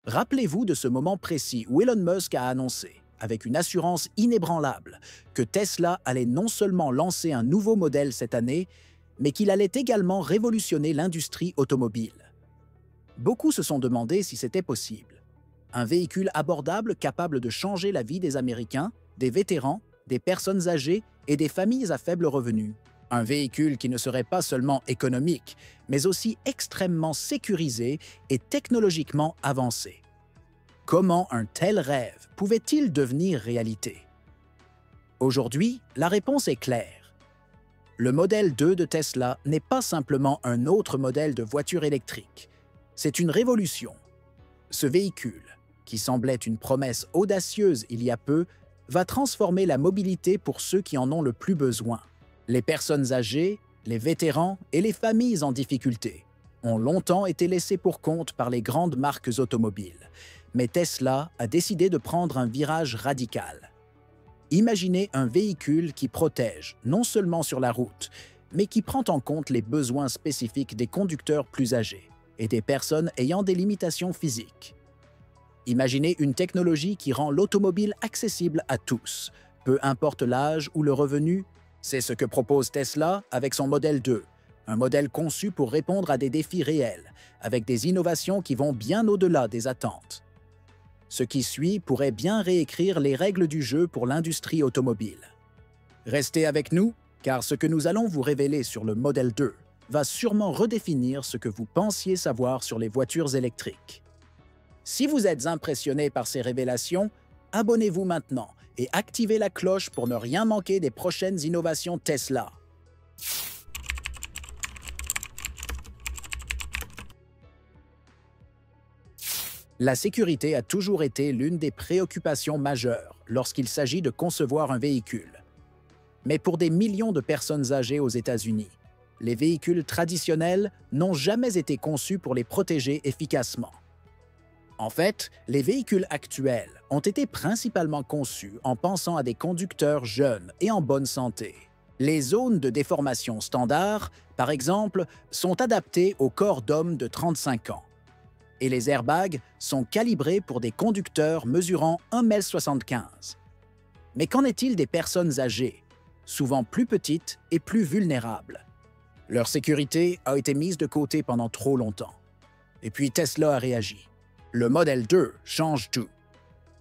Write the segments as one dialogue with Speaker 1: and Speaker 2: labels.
Speaker 1: Rappelez-vous de ce moment précis où Elon Musk a annoncé, avec une assurance inébranlable, que Tesla allait non seulement lancer un nouveau modèle cette année, mais qu'il allait également révolutionner l'industrie automobile. Beaucoup se sont demandé si c'était possible. Un véhicule abordable capable de changer la vie des Américains, des vétérans, des personnes âgées et des familles à faible revenu. Un véhicule qui ne serait pas seulement économique, mais aussi extrêmement sécurisé et technologiquement avancé. Comment un tel rêve pouvait-il devenir réalité? Aujourd'hui, la réponse est claire. Le modèle 2 de Tesla n'est pas simplement un autre modèle de voiture électrique. C'est une révolution. Ce véhicule, qui semblait une promesse audacieuse il y a peu, va transformer la mobilité pour ceux qui en ont le plus besoin. Les personnes âgées, les vétérans et les familles en difficulté ont longtemps été laissés pour compte par les grandes marques automobiles. Mais Tesla a décidé de prendre un virage radical. Imaginez un véhicule qui protège non seulement sur la route, mais qui prend en compte les besoins spécifiques des conducteurs plus âgés et des personnes ayant des limitations physiques. Imaginez une technologie qui rend l'automobile accessible à tous, peu importe l'âge ou le revenu. C'est ce que propose Tesla avec son modèle 2, un modèle conçu pour répondre à des défis réels, avec des innovations qui vont bien au-delà des attentes. Ce qui suit pourrait bien réécrire les règles du jeu pour l'industrie automobile. Restez avec nous, car ce que nous allons vous révéler sur le modèle 2 va sûrement redéfinir ce que vous pensiez savoir sur les voitures électriques. Si vous êtes impressionné par ces révélations, abonnez-vous maintenant et activez la cloche pour ne rien manquer des prochaines innovations Tesla. La sécurité a toujours été l'une des préoccupations majeures lorsqu'il s'agit de concevoir un véhicule. Mais pour des millions de personnes âgées aux États-Unis, les véhicules traditionnels n'ont jamais été conçus pour les protéger efficacement. En fait, les véhicules actuels ont été principalement conçus en pensant à des conducteurs jeunes et en bonne santé. Les zones de déformation standard, par exemple, sont adaptées au corps d'hommes de 35 ans. Et les airbags sont calibrés pour des conducteurs mesurant 1,75 m. Mais qu'en est-il des personnes âgées, souvent plus petites et plus vulnérables? Leur sécurité a été mise de côté pendant trop longtemps. Et puis Tesla a réagi. Le modèle 2 change tout.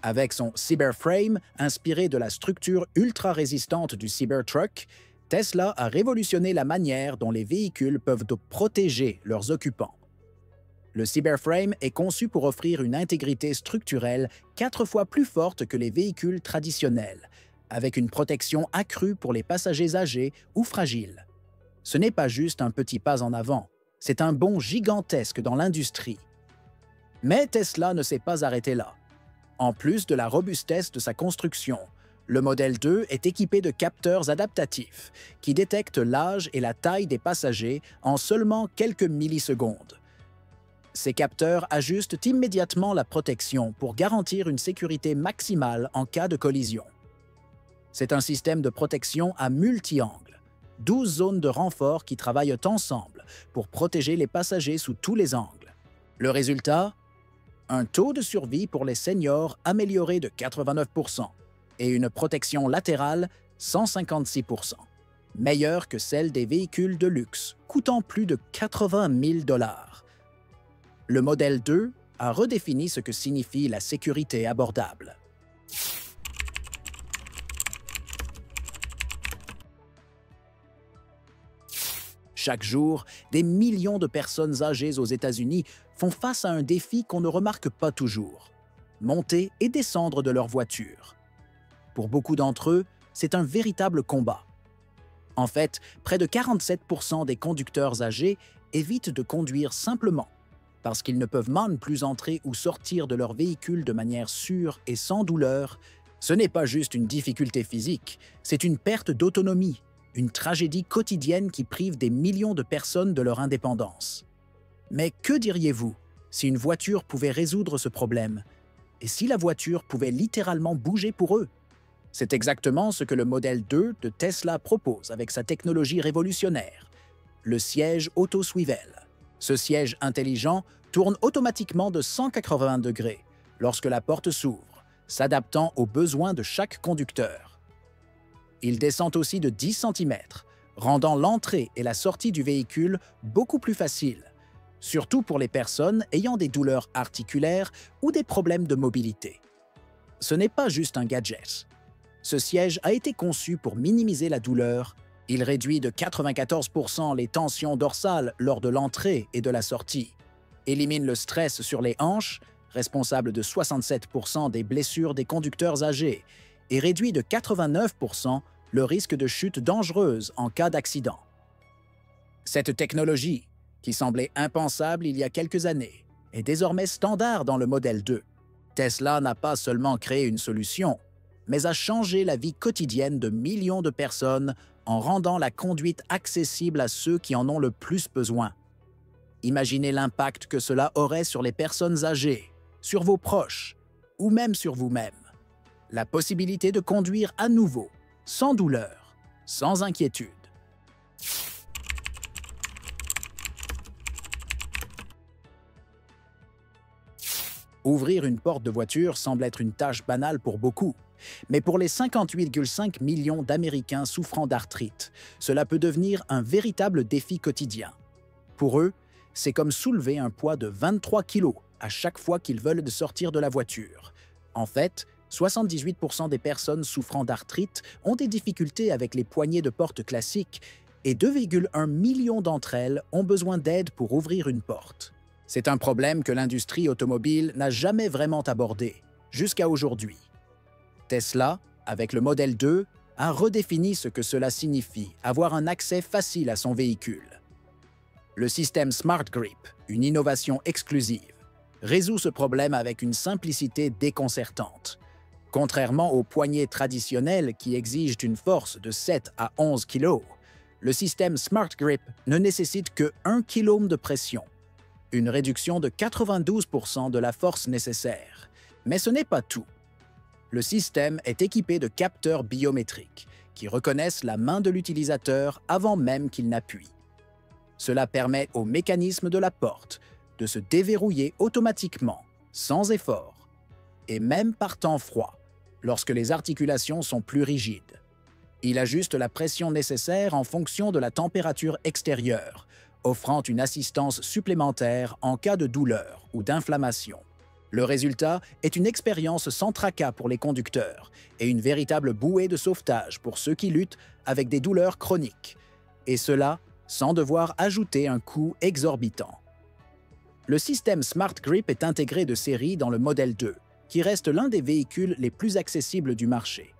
Speaker 1: Avec son Cyberframe, inspiré de la structure ultra-résistante du Cybertruck, Tesla a révolutionné la manière dont les véhicules peuvent protéger leurs occupants. Le Cyberframe est conçu pour offrir une intégrité structurelle 4 fois plus forte que les véhicules traditionnels, avec une protection accrue pour les passagers âgés ou fragiles. Ce n'est pas juste un petit pas en avant, c'est un bond gigantesque dans l'industrie. Mais Tesla ne s'est pas arrêté là. En plus de la robustesse de sa construction, le modèle 2 est équipé de capteurs adaptatifs qui détectent l'âge et la taille des passagers en seulement quelques millisecondes. Ces capteurs ajustent immédiatement la protection pour garantir une sécurité maximale en cas de collision. C'est un système de protection à multi-angles, 12 zones de renfort qui travaillent ensemble pour protéger les passagers sous tous les angles. Le résultat? Un taux de survie pour les seniors amélioré de 89 % et une protection latérale 156 %, meilleure que celle des véhicules de luxe, coûtant plus de 80 000 $. Le modèle 2 a redéfini ce que signifie la sécurité abordable. Chaque jour, des millions de personnes âgées aux États-Unis font face à un défi qu'on ne remarque pas toujours: monter et descendre de leur voiture. Pour beaucoup d'entre eux, c'est un véritable combat. En fait, près de 47 % des conducteurs âgés évitent de conduire simplement parce qu'ils ne peuvent même plus entrer ou sortir de leur véhicule de manière sûre et sans douleur. Ce n'est pas juste une difficulté physique, c'est une perte d'autonomie, une tragédie quotidienne qui prive des millions de personnes de leur indépendance. Mais que diriez-vous si une voiture pouvait résoudre ce problème? Et si la voiture pouvait littéralement bouger pour eux? C'est exactement ce que le modèle 2 de Tesla propose avec sa technologie révolutionnaire, le siège auto-swivel. Ce siège intelligent tourne automatiquement de 180 degrés lorsque la porte s'ouvre, s'adaptant aux besoins de chaque conducteur. Il descend aussi de 10 cm, rendant l'entrée et la sortie du véhicule beaucoup plus faciles, surtout pour les personnes ayant des douleurs articulaires ou des problèmes de mobilité. Ce n'est pas juste un gadget. Ce siège a été conçu pour minimiser la douleur. Il réduit de 94% les tensions dorsales lors de l'entrée et de la sortie, élimine le stress sur les hanches, responsable de 67% des blessures des conducteurs âgés, et réduit de 89% le risque de chute dangereuse en cas d'accident. Cette technologie, qui semblait impensable il y a quelques années, est désormais standard dans le modèle 2. Tesla n'a pas seulement créé une solution, mais a changé la vie quotidienne de millions de personnes en rendant la conduite accessible à ceux qui en ont le plus besoin. Imaginez l'impact que cela aurait sur les personnes âgées, sur vos proches, ou même sur vous-même. La possibilité de conduire à nouveau, sans douleur, sans inquiétude. Ouvrir une porte de voiture semble être une tâche banale pour beaucoup, mais pour les 58,5 millions d'Américains souffrant d'arthrite, cela peut devenir un véritable défi quotidien. Pour eux, c'est comme soulever un poids de 23 kilos à chaque fois qu'ils veulent sortir de la voiture. En fait, 78% des personnes souffrant d'arthrite ont des difficultés avec les poignées de porte classiques et 2,1 millions d'entre elles ont besoin d'aide pour ouvrir une porte. C'est un problème que l'industrie automobile n'a jamais vraiment abordé, jusqu'à aujourd'hui. Tesla, avec le modèle 2, a redéfini ce que cela signifie avoir un accès facile à son véhicule. Le système Smart Grip, une innovation exclusive, résout ce problème avec une simplicité déconcertante. Contrairement aux poignées traditionnelles qui exigent une force de 7 à 11 kg, le système Smart Grip ne nécessite que 1 kg de pression, une réduction de 92% de la force nécessaire. Mais ce n'est pas tout. Le système est équipé de capteurs biométriques qui reconnaissent la main de l'utilisateur avant même qu'il n'appuie. Cela permet au mécanisme de la porte de se déverrouiller automatiquement, sans effort, et même par temps froid, lorsque les articulations sont plus rigides. Il ajuste la pression nécessaire en fonction de la température extérieure, offrant une assistance supplémentaire en cas de douleur ou d'inflammation. Le résultat est une expérience sans tracas pour les conducteurs et une véritable bouée de sauvetage pour ceux qui luttent avec des douleurs chroniques, et cela sans devoir ajouter un coût exorbitant. Le système Smart Grip est intégré de série dans le modèle 2, qui reste l'un des véhicules les plus accessibles du marché.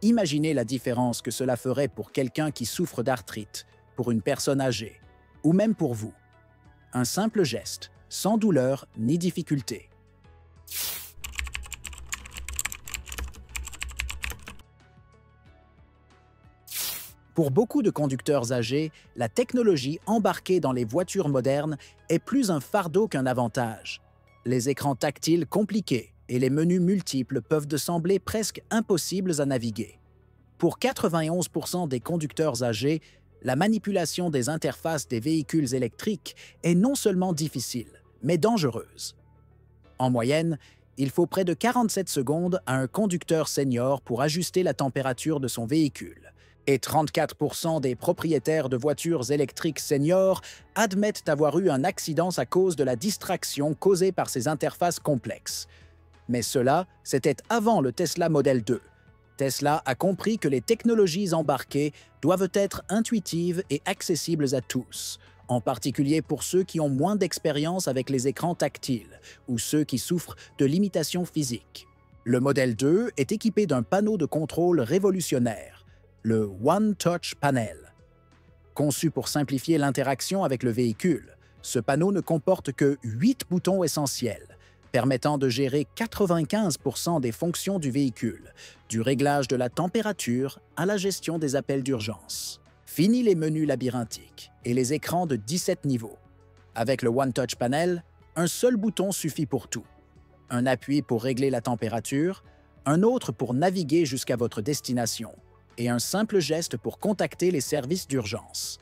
Speaker 1: Imaginez la différence que cela ferait pour quelqu'un qui souffre d'arthrite, pour une personne âgée, ou même pour vous. Un simple geste, sans douleur ni difficulté. Pour beaucoup de conducteurs âgés, la technologie embarquée dans les voitures modernes est plus un fardeau qu'un avantage. Les écrans tactiles compliqués et les menus multiples peuvent sembler presque impossibles à naviguer. Pour 91% des conducteurs âgés, la manipulation des interfaces des véhicules électriques est non seulement difficile, mais dangereuse. En moyenne, il faut près de 47 secondes à un conducteur senior pour ajuster la température de son véhicule, et 34% des propriétaires de voitures électriques seniors admettent avoir eu un accident à cause de la distraction causée par ces interfaces complexes. Mais cela, c'était avant le Tesla Model 2. Tesla a compris que les technologies embarquées doivent être intuitives et accessibles à tous, en particulier pour ceux qui ont moins d'expérience avec les écrans tactiles ou ceux qui souffrent de limitations physiques. Le Model 2 est équipé d'un panneau de contrôle révolutionnaire, le One Touch Panel. Conçu pour simplifier l'interaction avec le véhicule, ce panneau ne comporte que 8 boutons essentiels, permettant de gérer 95% des fonctions du véhicule, du réglage de la température à la gestion des appels d'urgence. Fini les menus labyrinthiques et les écrans de 17 niveaux. Avec le One Touch Panel, un seul bouton suffit pour tout. Un appui pour régler la température, un autre pour naviguer jusqu'à votre destination, et un simple geste pour contacter les services d'urgence.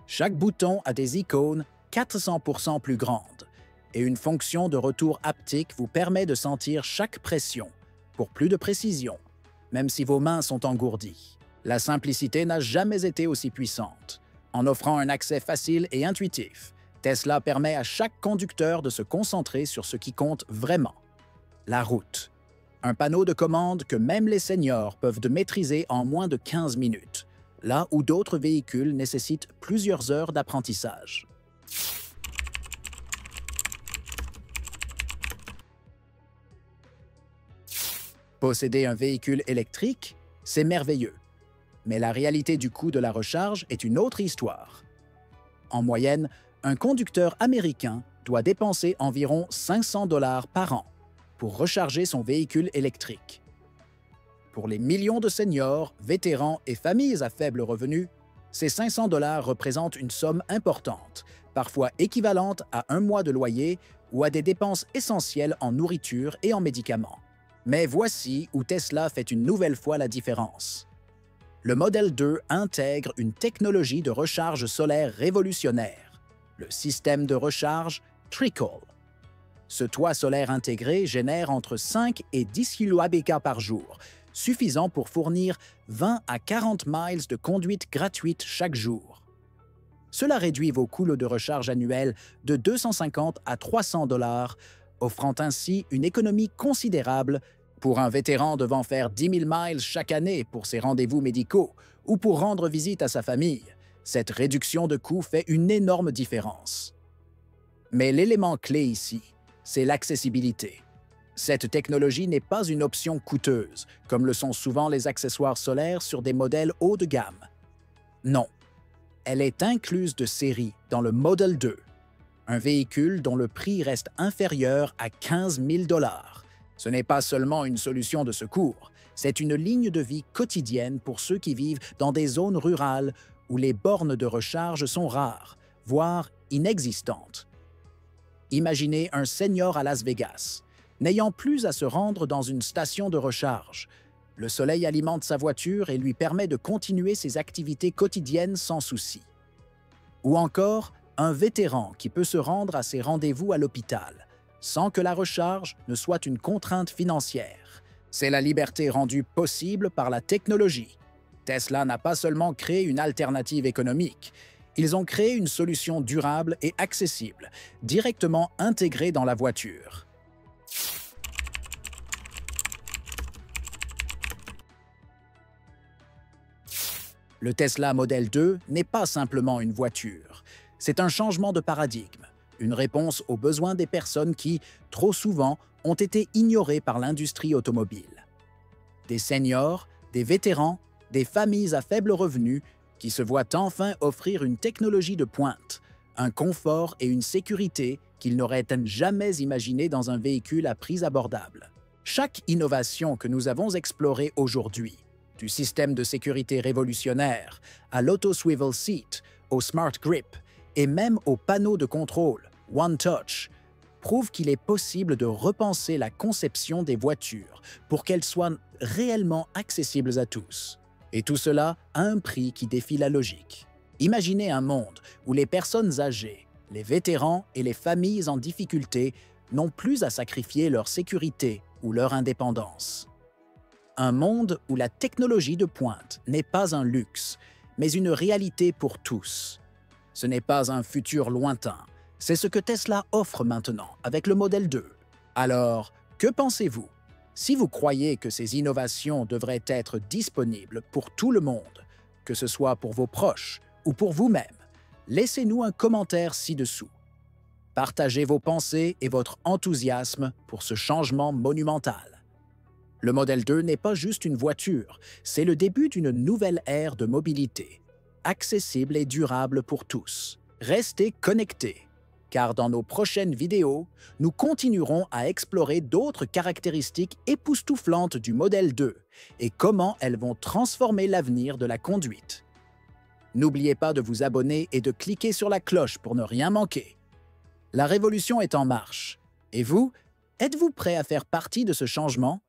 Speaker 1: Chaque bouton a des icônes 400% plus grandes, et une fonction de retour haptique vous permet de sentir chaque pression, pour plus de précision, même si vos mains sont engourdies. La simplicité n'a jamais été aussi puissante. En offrant un accès facile et intuitif, Tesla permet à chaque conducteur de se concentrer sur ce qui compte vraiment, la route. Un panneau de commande que même les seniors peuvent maîtriser en moins de 15 minutes, là où d'autres véhicules nécessitent plusieurs heures d'apprentissage. Posséder un véhicule électrique, c'est merveilleux. Mais la réalité du coût de la recharge est une autre histoire. En moyenne, un conducteur américain doit dépenser environ 500 $ par an pour recharger son véhicule électrique. Pour les millions de seniors, vétérans et familles à faible revenu, ces 500 $ représentent une somme importante, parfois équivalente à un mois de loyer ou à des dépenses essentielles en nourriture et en médicaments. Mais voici où Tesla fait une nouvelle fois la différence. Le Model 2 intègre une technologie de recharge solaire révolutionnaire, le système de recharge Trickle. Ce toit solaire intégré génère entre 5 et 10 kWh par jour, suffisant pour fournir 20 à 40 miles de conduite gratuite chaque jour. Cela réduit vos coûts de recharge annuels de 250 à 300 $, offrant ainsi une économie considérable pour un vétéran devant faire 10 000 miles chaque année pour ses rendez-vous médicaux ou pour rendre visite à sa famille. Cette réduction de coûts fait une énorme différence. Mais l'élément clé ici, c'est l'accessibilité. Cette technologie n'est pas une option coûteuse, comme le sont souvent les accessoires solaires sur des modèles haut de gamme. Non, elle est incluse de série dans le Model 2, un véhicule dont le prix reste inférieur à 15 000 $. Ce n'est pas seulement une solution de secours, c'est une ligne de vie quotidienne pour ceux qui vivent dans des zones rurales où les bornes de recharge sont rares, voire inexistantes. Imaginez un senior à Las Vegas, n'ayant plus à se rendre dans une station de recharge. Le soleil alimente sa voiture et lui permet de continuer ses activités quotidiennes sans souci. Ou encore, un vétéran qui peut se rendre à ses rendez-vous à l'hôpital, sans que la recharge ne soit une contrainte financière. C'est la liberté rendue possible par la technologie. Tesla n'a pas seulement créé une alternative économique, ils ont créé une solution durable et accessible, directement intégrée dans la voiture. Le Tesla Model 2 n'est pas simplement une voiture, c'est un changement de paradigme, une réponse aux besoins des personnes qui, trop souvent, ont été ignorées par l'industrie automobile. Des seniors, des vétérans, des familles à faible revenu qui se voient enfin offrir une technologie de pointe, un confort et une sécurité qu'ils n'auraient jamais imaginé dans un véhicule à prix abordable. Chaque innovation que nous avons explorée aujourd'hui, du système de sécurité révolutionnaire à l'auto-swivel seat, au Smart Grip et même au panneau de contrôle One Touch, prouve qu'il est possible de repenser la conception des voitures pour qu'elles soient réellement accessibles à tous. Et tout cela à un prix qui défie la logique. Imaginez un monde où les personnes âgées, les vétérans et les familles en difficulté n'ont plus à sacrifier leur sécurité ou leur indépendance. Un monde où la technologie de pointe n'est pas un luxe, mais une réalité pour tous. Ce n'est pas un futur lointain, c'est ce que Tesla offre maintenant avec le Model 2. Alors, que pensez-vous? Si vous croyez que ces innovations devraient être disponibles pour tout le monde, que ce soit pour vos proches ou pour vous-même, laissez-nous un commentaire ci-dessous. Partagez vos pensées et votre enthousiasme pour ce changement monumental. Le Model 2 n'est pas juste une voiture, c'est le début d'une nouvelle ère de mobilité, accessible et durable pour tous. Restez connectés, car dans nos prochaines vidéos, nous continuerons à explorer d'autres caractéristiques époustouflantes du Model 2 et comment elles vont transformer l'avenir de la conduite. N'oubliez pas de vous abonner et de cliquer sur la cloche pour ne rien manquer. La révolution est en marche. Et vous, êtes-vous prêt à faire partie de ce changement?